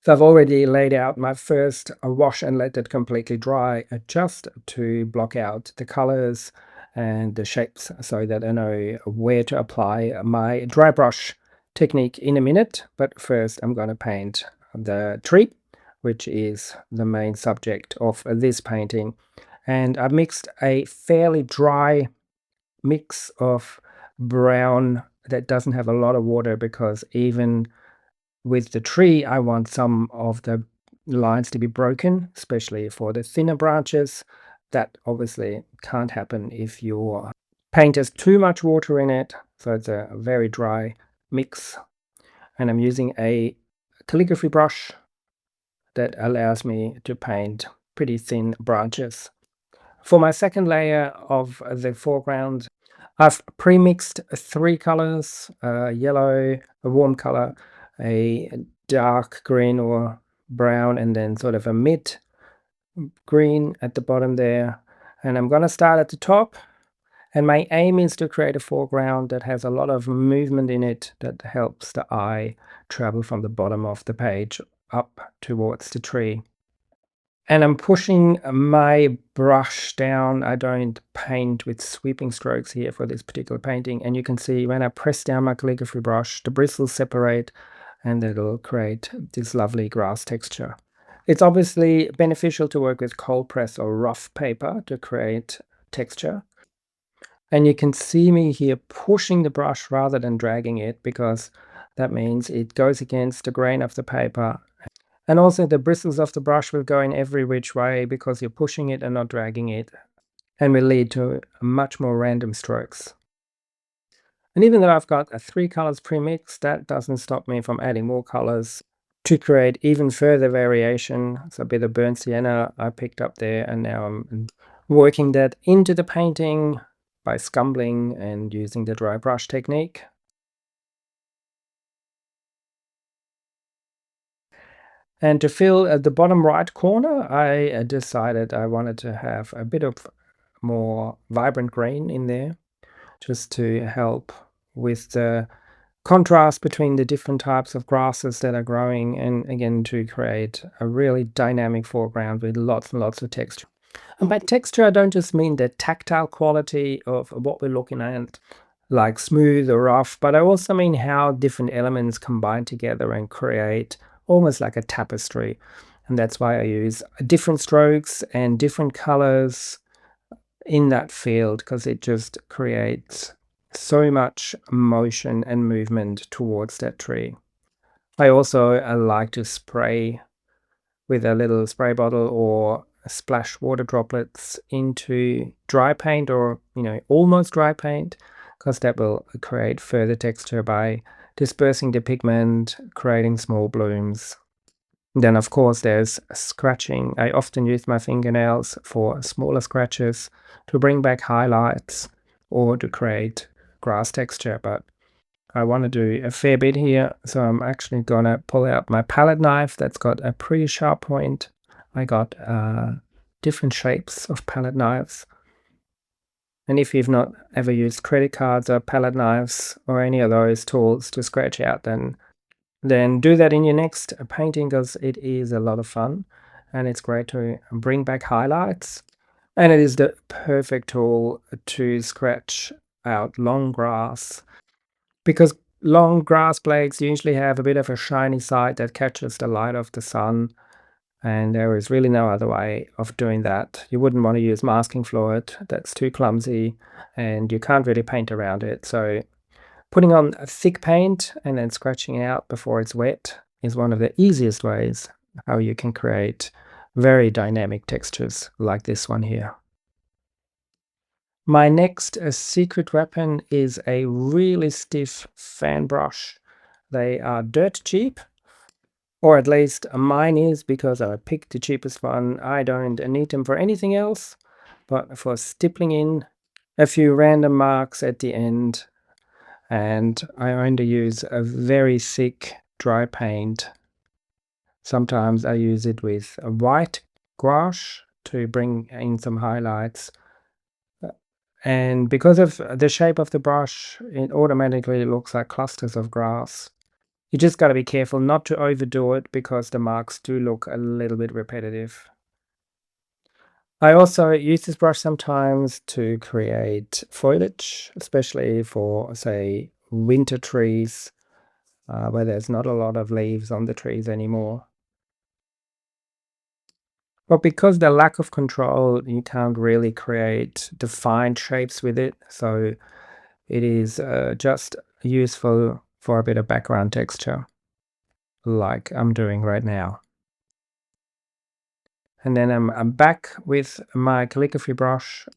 So I've already laid out my first wash and let it completely dry, just to block out the colors and the shapes so that I know where to apply my dry brush technique in a minute. But first I'm going to paint the tree, which is the main subject of this painting. And I mixed a fairly dry mix of brown that doesn't have a lot of water, because even with the tree, I want some of the lines to be broken, especially for the thinner branches. That obviously can't happen if your paint has too much water in it. So it's a very dry mix. And I'm using a calligraphy brush that allows me to paint pretty thin branches. For my second layer of the foreground, I've pre-mixed three colors: yellow, a warm color, a dark green or brown, and then sort of a mid green at the bottom there. And I'm going to start at the top. And my aim is to create a foreground that has a lot of movement in it that helps the eye travel from the bottom of the page up towards the tree. And I'm pushing my brush down. I don't paint with sweeping strokes here for this particular painting. And you can see when I press down my calligraphy brush, the bristles separate and it'll create this lovely grass texture. It's obviously beneficial to work with cold press or rough paper to create texture. And you can see me here pushing the brush rather than dragging it, because that means it goes against the grain of the paper. And also the bristles of the brush will go in every which way because you're pushing it and not dragging it, and will lead to much more random strokes. And even though I've got three colors pre-mixed, that doesn't stop me from adding more colors to create even further variation. So a bit of burnt sienna I picked up there, and now I'm working that into the painting by scumbling and using the dry brush technique. And to fill the bottom right corner, I decided I wanted to have a bit of more vibrant green in there, just to help with the contrast between the different types of grasses that are growing, and again to create a really dynamic foreground with lots and lots of texture. And by texture, I don't just mean the tactile quality of what we're looking at, like smooth or rough, but I also mean how different elements combine together and create almost like a tapestry. And that's why I use different strokes and different colors in that field, because it just creates so much motion and movement towards that tree. I also like to spray with a little spray bottle or splash water droplets into dry paint, or almost dry paint, because that will create further texture by dispersing the pigment, creating small blooms. Then of course there's scratching. I often use my fingernails for smaller scratches to bring back highlights or to create grass texture, but I want to do a fair bit here, so I'm actually gonna pull out my palette knife that's got a pretty sharp point. I got different shapes of palette knives, and if you've not ever used credit cards or palette knives or any of those tools to scratch out, then do that in your next painting, because it is a lot of fun and it's great to bring back highlights. And it is the perfect tool to scratch out long grass, because long grass blades usually have a bit of a shiny side that catches the light of the sun, and there is really no other way of doing that. You wouldn't want to use masking fluid, that's too clumsy, and you can't really paint around it. So putting on a thick paint and then scratching out before it's wet is one of the easiest ways how you can create very dynamic textures like this one here. My next secret weapon is a really stiff fan brush. They are dirt cheap, or at least mine is, because I picked the cheapest one. I don't need them for anything else, but for stippling in a few random marks at the end. And I only use a very thick dry paint. Sometimes I use it with a white gouache to bring in some highlights. And because of the shape of the brush, it automatically looks like clusters of grass. You just got to be careful not to overdo it because the marks do look a little bit repetitive. I also use this brush sometimes to create foliage, especially for, say, winter trees, where there's not a lot of leaves on the trees anymore. But because the lack of control, you can't really create defined shapes with it, so it is just useful for a bit of background texture, like I'm doing right now. And then I'm back with my calligraphy brush,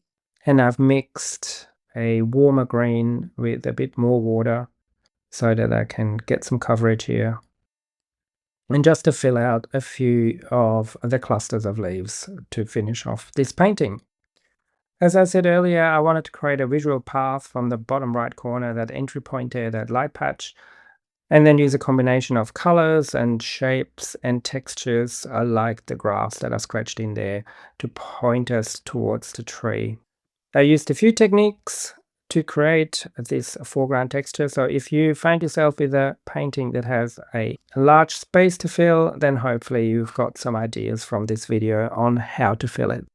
and I've mixed a warmer green with a bit more water so that I can get some coverage here. And just to fill out a few of the clusters of leaves to finish off this painting. As I said earlier, I wanted to create a visual path from the bottom right corner, that entry point there, that light patch, and then use a combination of colors and shapes and textures, like the grass that I scratched in there, to point us towards the tree. I used a few techniques to create this foreground texture. So if you find yourself with a painting that has a large space to fill, then hopefully you've got some ideas from this video on how to fill it.